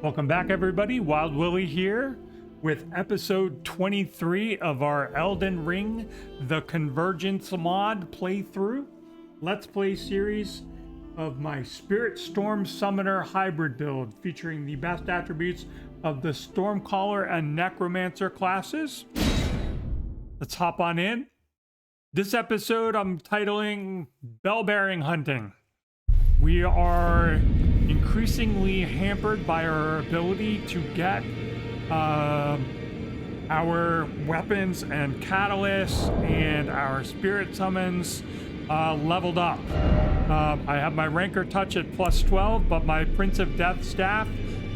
Welcome back, everybody. Wild Willy here with episode 23 of our Elden Ring, the Convergence Mod playthrough. Let's play series of my Spirit Storm Summoner hybrid build featuring the best attributes of the Stormcaller and Necromancer classes. Let's hop on in. This episode I'm titling Bell-Bearing Hunting. We are increasingly hampered by our ability to get our weapons and catalysts and our spirit summons leveled up. I have my Ranker Touch at plus 12, but my Prince of Death staff,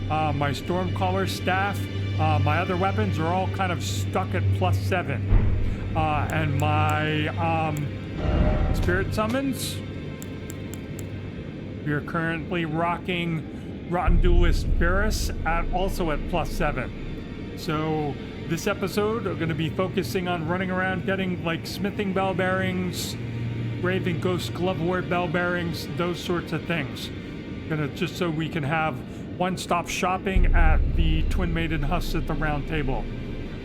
my Stormcaller staff, my other weapons are all kind of stuck at plus 7. And my spirit summons, we are currently rocking Rotten Duelist Varus also at plus 7. So this episode are going to be focusing on running around getting like smithing bell bearings, Raven Ghost Glovewort bell bearings, those sorts of things. Just so we can have one-stop shopping at the Twin Maiden Husks at the Round Table.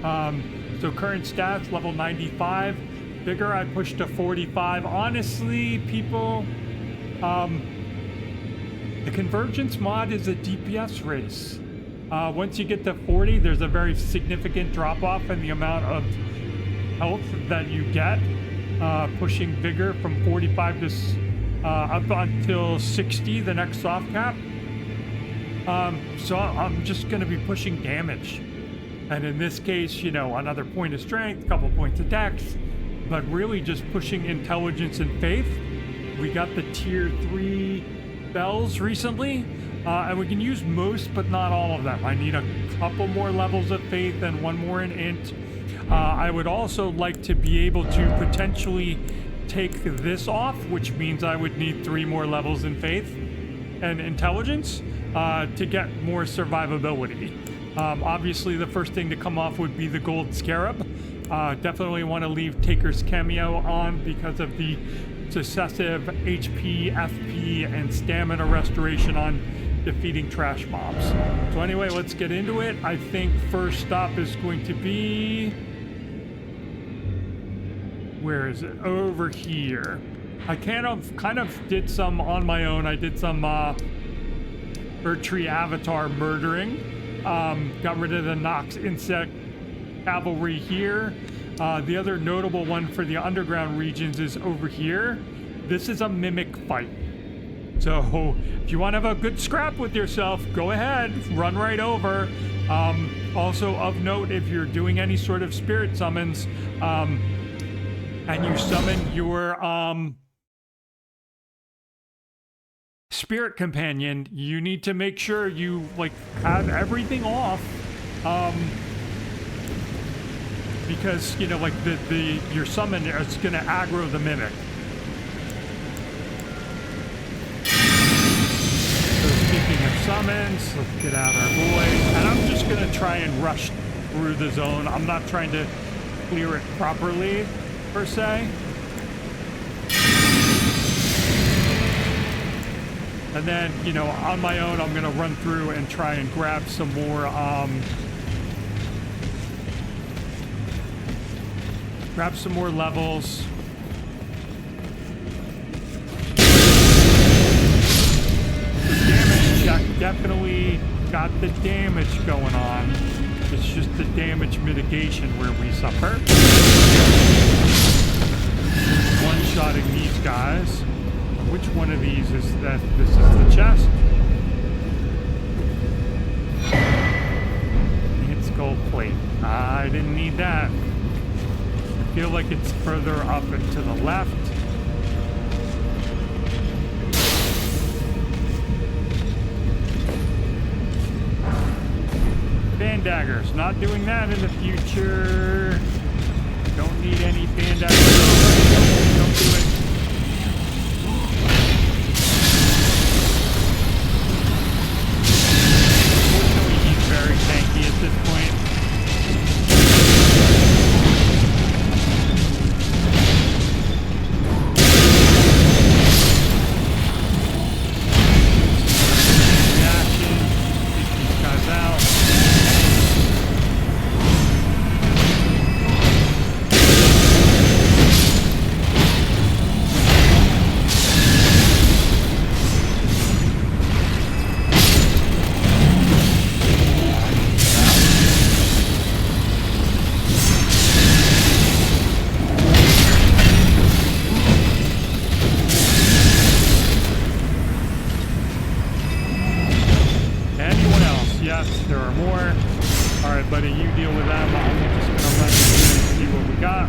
So current stats, level 95. Vigor I pushed to 45. Honestly, people, the Convergence mod is a DPS race. Once you get to 40, there's a very significant drop-off in the amount of health that you get, pushing Vigor from 45 to up until 60, the next soft cap. So I'm just going to be pushing damage. And in this case, you know, another point of strength, a couple points of dex, but really just pushing intelligence and faith. We got the tier 3 bells recently, and we can use most but not all of them. I need a couple more levels of faith and one more in int. I would also like to be able to potentially take this off, which means I would need 3 more levels in faith and intelligence to get more survivability. Obviously the first thing to come off would be the gold scarab. Definitely want to leave Taker's cameo on because of the successive HP, FP, and stamina restoration on defeating trash mobs. So anyway, let's get into it. I think first stop is going to be... where is it? Over here. I kind of did some on my own. I did some Erdtree Avatar murdering. Got rid of the Nox Insect Cavalry here. The other notable one for the underground regions is over here. This is a mimic fight. So if you want to have a good scrap with yourself, go ahead, run right over. Also of note, if you're doing any sort of spirit summons, and you summon your spirit companion, you need to make sure you like have everything off. Because, you know, like your summon is going to aggro the mimic. So speaking of summons, let's get out our boys. And I'm just going to try and rush through the zone. I'm not trying to clear it properly, per se. And then, you know, on my own, I'm going to run through and try and grab some more, levels. The damage check definitely got the damage going on. It's just the damage mitigation where we suffer. One-shotting these guys. Which one of these is that? This is the chest. It's gold plate. I didn't need that. I feel like it's further up and to the left. Fan daggers. Not doing that in the future. Don't need any fan daggers. Don't do it. Very tanky at this point. Reaction. These guys chests. There are more. All right, buddy, you deal with them. I'm just gonna run in here and see what we got.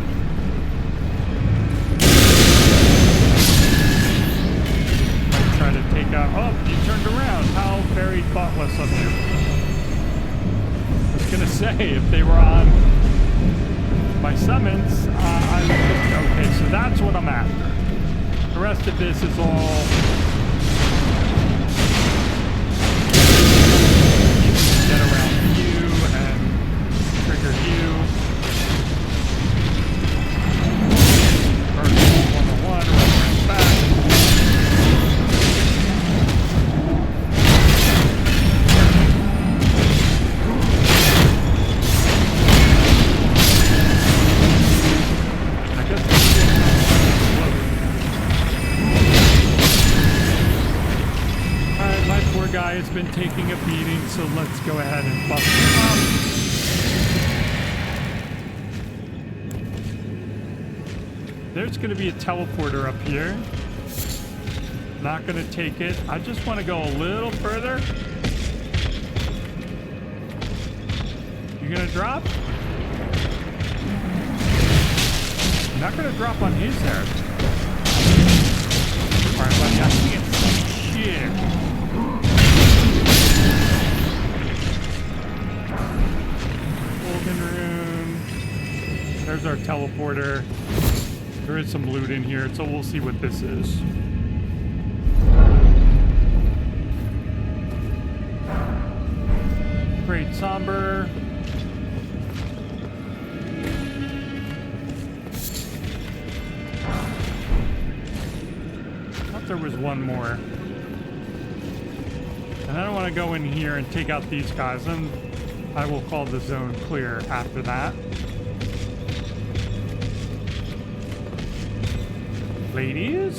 Might try to take out. Oh, you turned around. How very thoughtless of you. I was gonna say if they were on my summons, I would just. Okay, so that's what I'm after. The rest of this is all. Get around you and trigger you. First 101, run back. I guess Alright, my poor guy has been taking a beating, so let's go ahead and bust him up. There's going to be a teleporter up here. Not going to take it. I just want to go a little further. You going to drop? I'm not going to drop on his there. Alright, buddy, I can't see shit. Rune. There's our teleporter. There is some loot in here, so we'll see what this is. Great Somber. I thought there was one more. And I don't want to go in here and take out these guys. And I will call the zone clear after that. Ladies?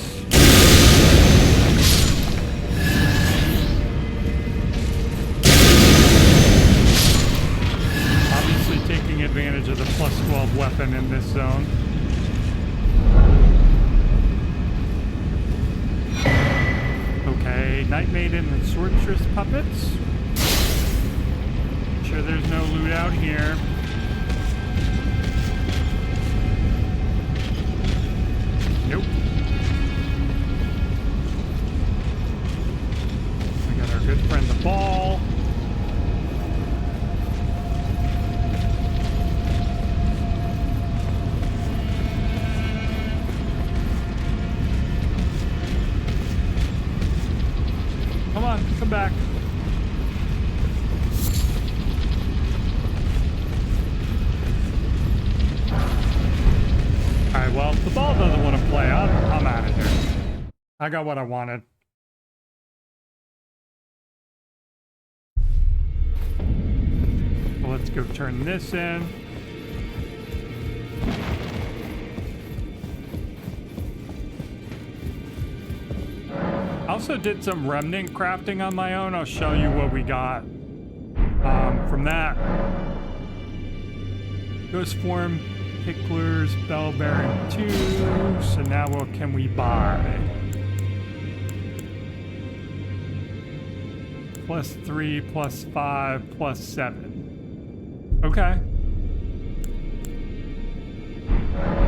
Obviously taking advantage of the plus 12 weapon in this zone. Okay, Night Maiden and Sorceress puppets. Sure there's no loot out here. Nope. We got our good friend the ball. Come on, come back. Alright, well, if the ball doesn't want to play, I'm out of here. I got what I wanted. Well, let's go turn this in. I also did some remnant crafting on my own. I'll show you what we got from that. Ghost form, Picklers, Bell Bearing 2. So now what can we buy? +3, +5, +7. Okay.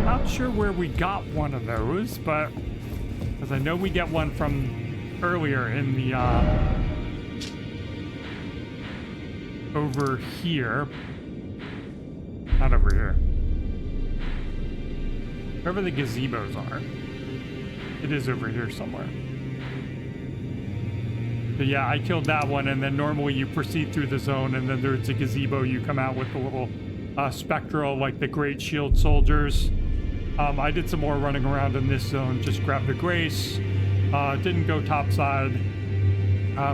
Not sure where we got one of those, but because I know we get one from earlier in the over here. Not over here. Wherever the gazebos are. It is over here somewhere. But yeah, I killed that one, and then normally you proceed through the zone, and then there's a gazebo. You come out with the little spectral, like the Great Shield Soldiers. I did some more running around in this zone. Just grabbed the Grace. Didn't go topside.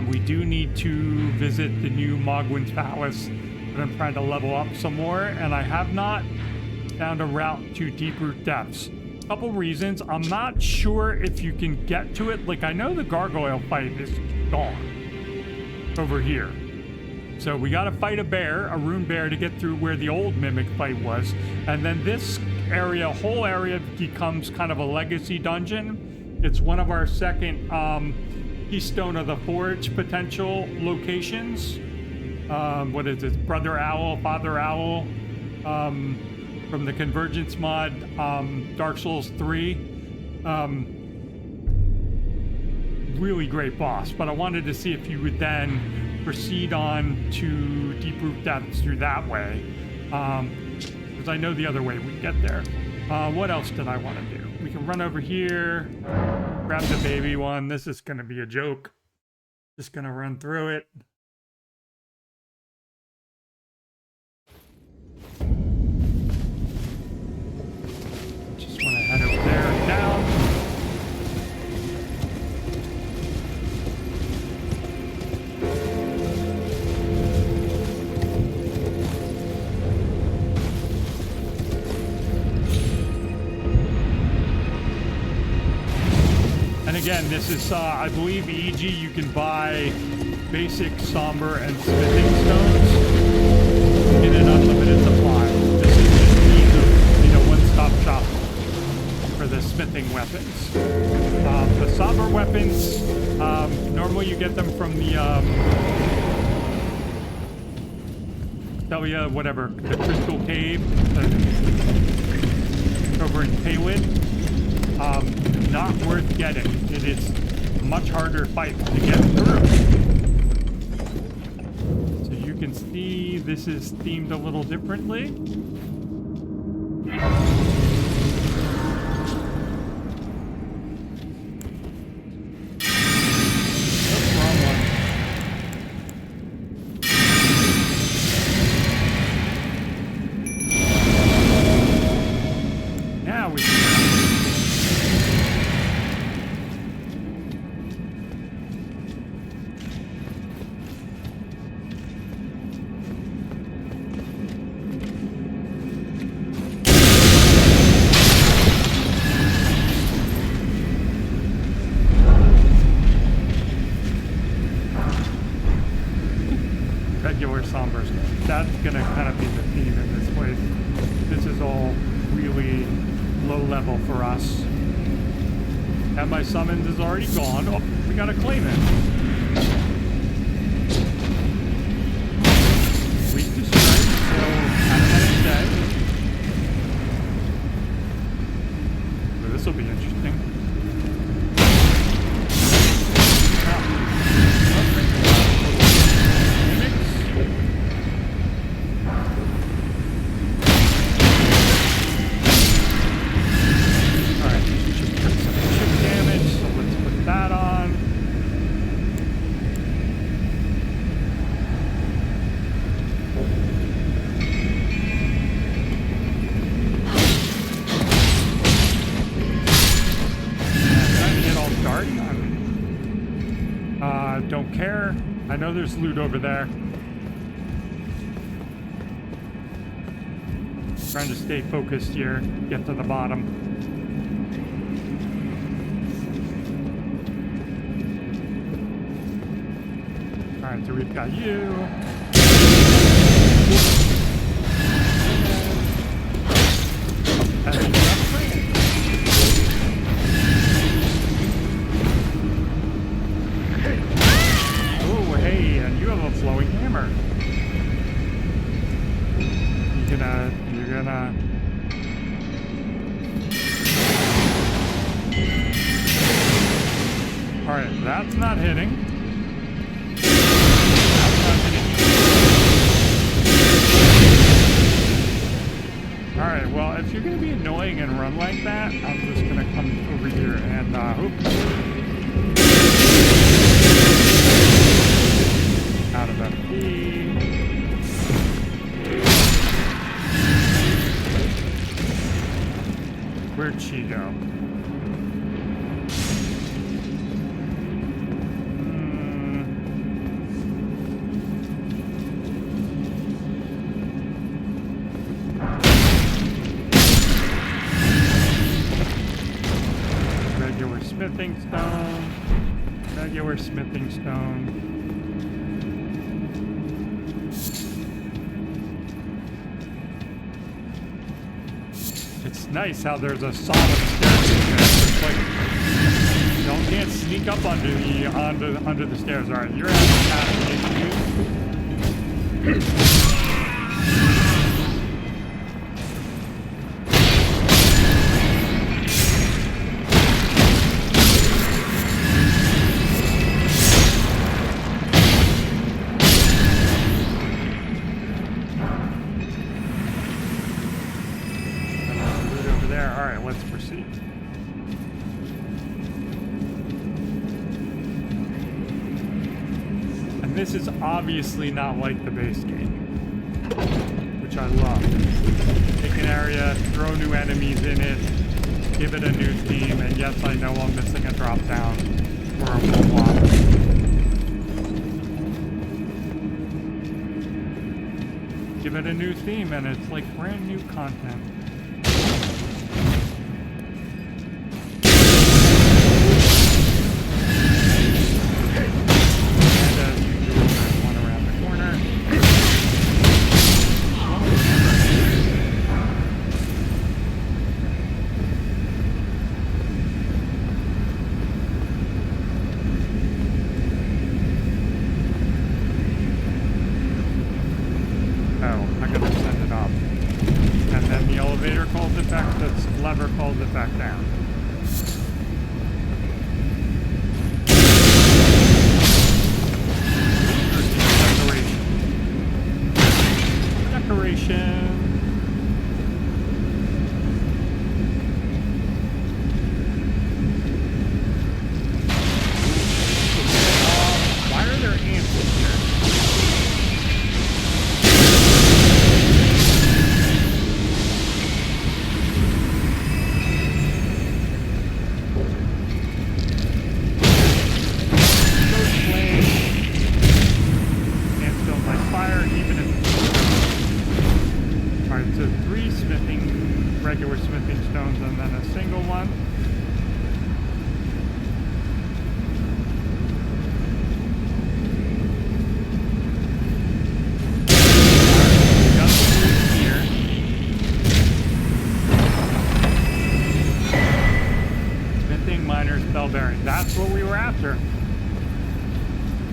We do need to visit the new Mogwin's Palace, but I'm trying to level up some more, and I have not found a route to Deep-Root Depths. Couple reasons. I'm not sure if you can get to it. Like, I know the gargoyle fight is gone over here. So we got to fight a bear, a rune bear, to get through where the old mimic fight was. And then this area, whole area, becomes kind of a legacy dungeon. It's one of our second Keystone of the Forge potential locations. What is it? Brother Owl, Father Owl, from the Convergence mod, Dark Souls 3. Really great boss, but I wanted to see if you would then proceed on to Deep Root Depths through that way. Because I know the other way we get there. What else did I want to do? We can run over here, grab the baby one. This is going to be a joke. Just going to run through it. Just want to head over there and down. And again, this is, I believe, EG, you can buy basic somber and smithing stones in an unlimited supply. This is just means of, one-stop shop for the smithing weapons. The somber weapons, normally you get them from the, whatever, the Crystal Cave, over in Paylin. Not worth getting. It is a much harder fight to get through. So you can see this is themed a little differently. That's gonna kind of be the theme in this place. This is all really low level for us. And my summons is already gone. Oh, we gotta claim it. Weak to strike, so kind of let it stay. So this will be interesting. Don't care. I know there's loot over there. Trying to stay focused here, get to the bottom. Alright, so we've got you. Flowing hammer. You're gonna. All right, that's not hitting. That's not hitting. All right, well, if you're gonna be annoying and run like that, I'm just gonna come over here and out of FP. Where'd she go? Regular smithing stone. Regular smithing stone. It's nice how there's a solid staircase. It's like you can't sneak up under the stairs. All right, you're having an issue. This is obviously not like the base game, which I love. Take an area, throw new enemies in it, give it a new theme, and yes, I know I'm missing a drop down or a block. Give it a new theme, and it's like brand new content. Calls it back down. Decoration. Why are there ants in here? Regular smithing stones and then a single one. Got some here. Smithing, miners, bell bearing. That's what we were after.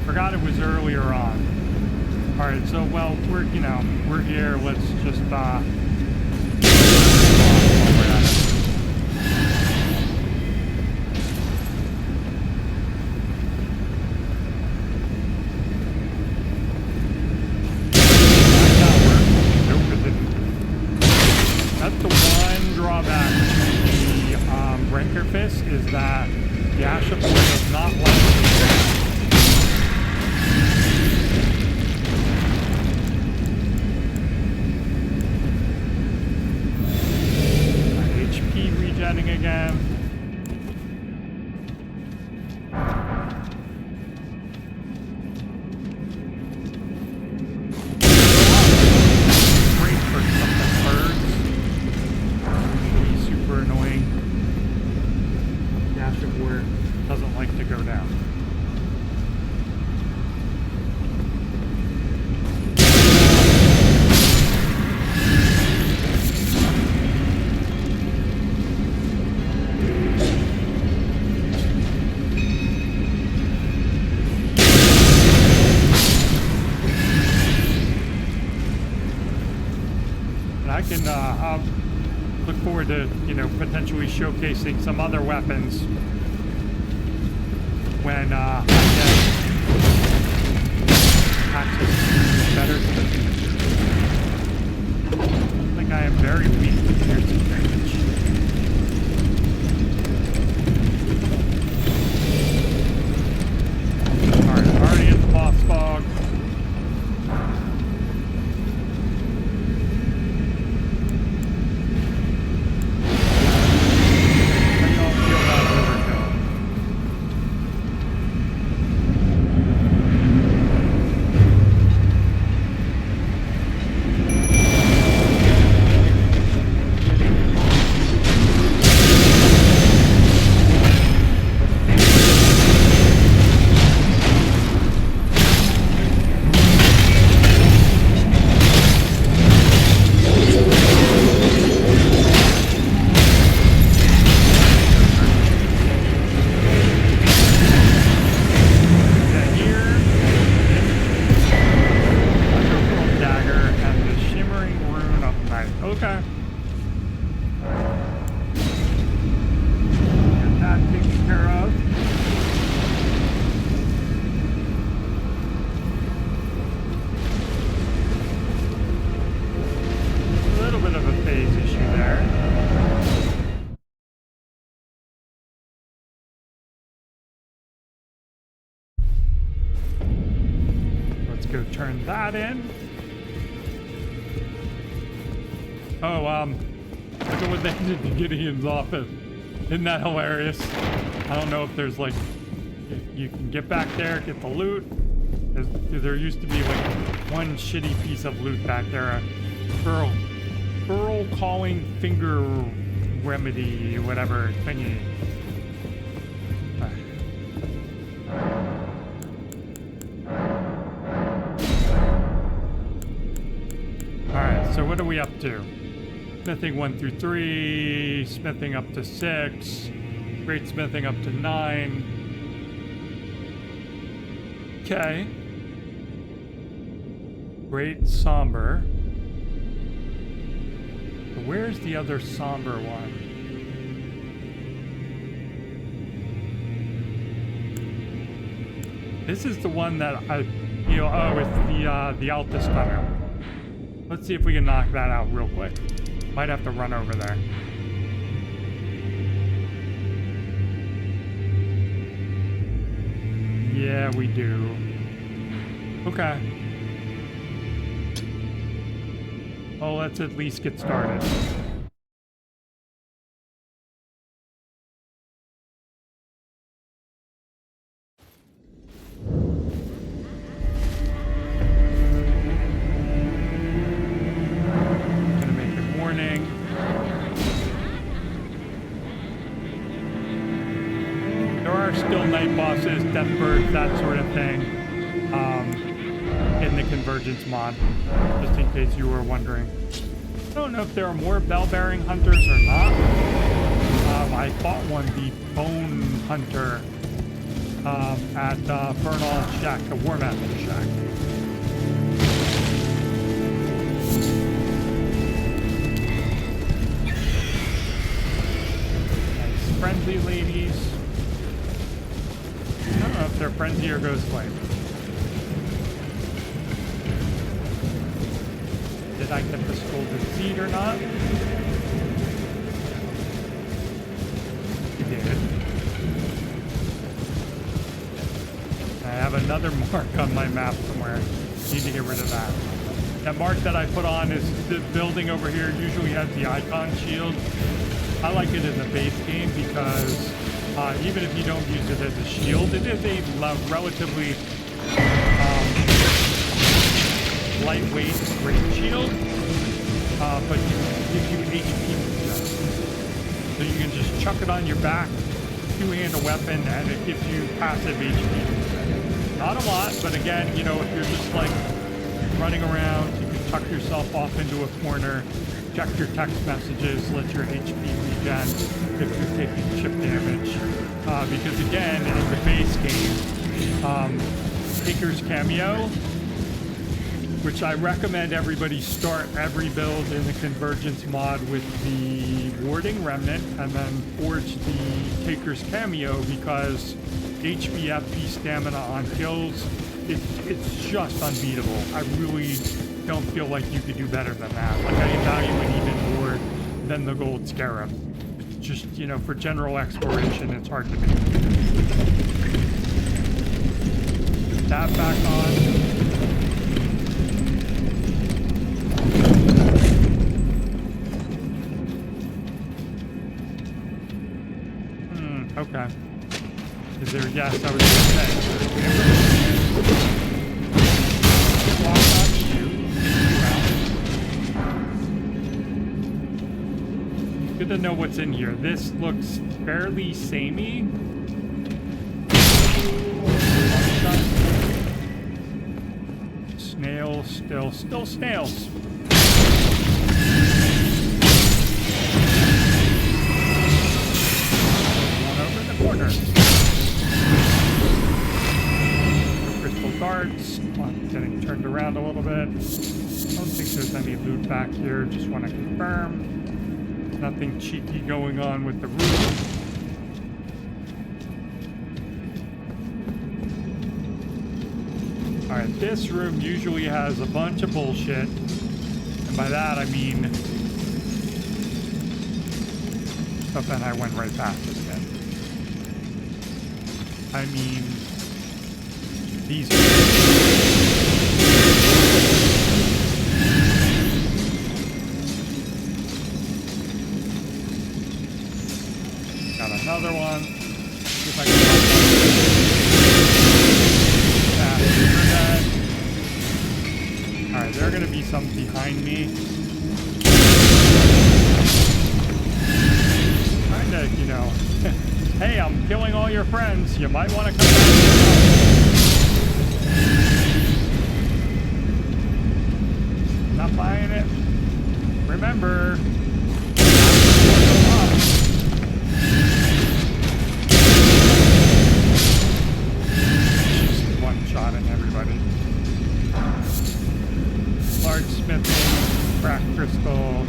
Forgot it was earlier on. Alright, so well we're here. Let's just is that the Ash of War does not like HP regenning again. Great for something birds. Usually super annoying. Ash of War doesn't like to go down. And I can I'll look forward to, potentially showcasing some other weapons when I get access to better systems. I think I am very weak with piercing damage. Alright, already at the boss fog. go turn that in. Oh, look at what they did to Gideon's office. Isn't that hilarious? I don't know if there's like, you can get back there, get the loot. There used to be like one shitty piece of loot back there. A girl calling finger remedy, whatever thingy. Alright, so what are we up to? Smithing 1 through 3, smithing up to 6, great smithing up to 9. Okay. Great somber. But where's the other somber one? This is the one that I, oh, it's the Altus tunnel. Let's see if we can knock that out real quick. Might have to run over there. Yeah, we do. Okay. Well, let's at least get started. Gonna make it morning. There are still night bosses, death birds, that sort of thing. In the Convergence mod, just in case you were wondering. I don't know if there are more bell-bearing hunters or not. I fought one, the Bone Hunter, at Bernal Shack, the War Master Shack. Nice friendly ladies. I don't know if they're friendly or ghost flame. Did I get the golden seed or not? You did. I have another mark on my map somewhere. Need to get rid of that. That mark that I put on is the building over here usually has the icon shield. I like it in the base game because even if you don't use it as a shield, it is a relatively lightweight great shield, but it gives you HP. So you can just chuck it on your back, two-handed weapon, and it gives you passive HP. Not a lot, but again, if you're just like running around, you can tuck yourself off into a corner, check your text messages, let your HP regen if you're taking chip damage. Because again, in the base game, Taker's Cameo, which I recommend everybody start every build in the Convergence mod with the Warding Remnant and then forge the Taker's Cameo, because HP, FP, stamina on kills, it's just unbeatable. I really don't feel like you could do better than that. Like, I value it even more than the Gold Scarab. It's just, for general exploration, it's hard to beat. That back on. Okay. Is there, yes, I was going to say. Good to know what's in here. This looks fairly samey. Snails, still snails. Corner. Crystal darts. Getting turned around a little bit. I don't think there's any loot back here. Just want to confirm. Nothing cheeky going on with the roof. Alright, this room usually has a bunch of bullshit. And by that I mean... Oh, then I went right past it again. I mean, these are some behind me. Trying to, you know, hey, I'm killing all your friends. You might want to come back. Not buying it. Remember. Just one shot at everybody. Large smithing, crack crystal.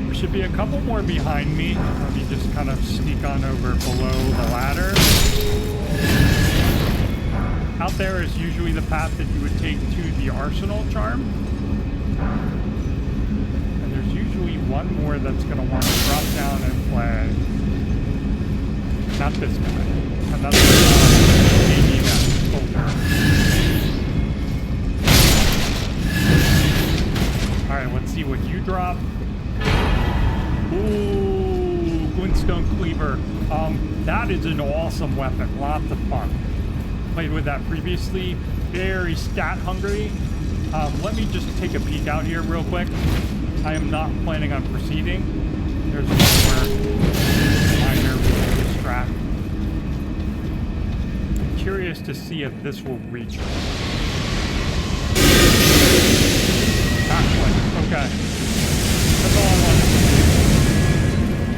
There should be a couple more behind me. Let me just kind of sneak on over below the ladder. Out there is usually the path that you would take to the arsenal charm. And there's usually one more that's going to want to drop down and play. Not this guy. Another maybe that soldier. Alright, let's see what you drop. Ooh, Glintstone Cleaver. That is an awesome weapon. Lots of fun. Played with that previously. Very stat hungry. Let me just take a peek out here real quick. I am not planning on proceeding. There's one more minor distract. I'm curious to see if this will reach her. Okay. That's all I wanted to do.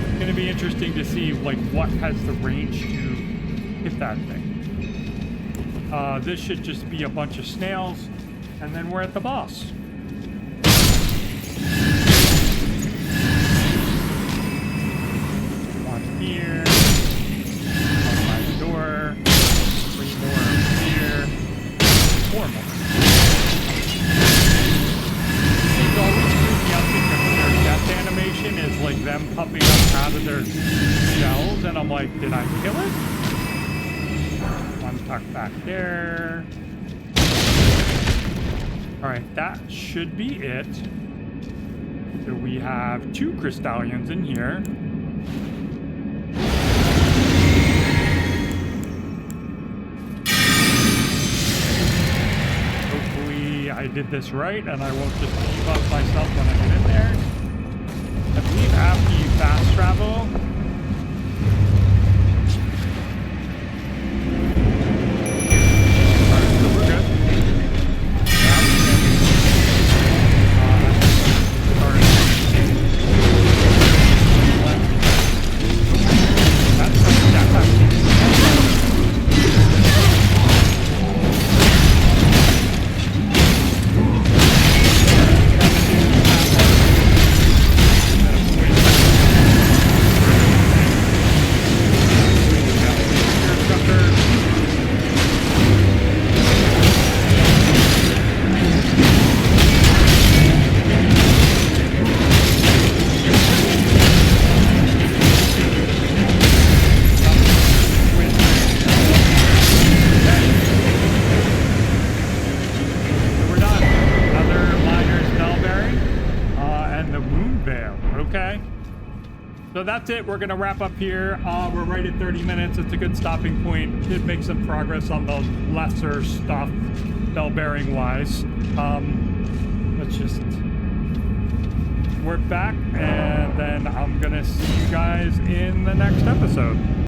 It's going to be interesting to see, like, what has the range to hit that thing. This should just be a bunch of snails, and then we're at the boss. One here. One by the door. 3 more over here. 4 more. It's always creepy out because their death animation is like them popping up out of their shells, and I'm like, did I kill it? One tuck back there. Alright, that should be it. So we have 2 crystallions in here. Hopefully I did this right and I won't just keep up myself when I get in there. I believe after you fast travel, so that's it. We're going to wrap up here. We're right at 30 minutes. It's a good stopping point. Did make some progress on the lesser stuff, bell bearing wise. Let's just work back, and then I'm going to see you guys in the next episode.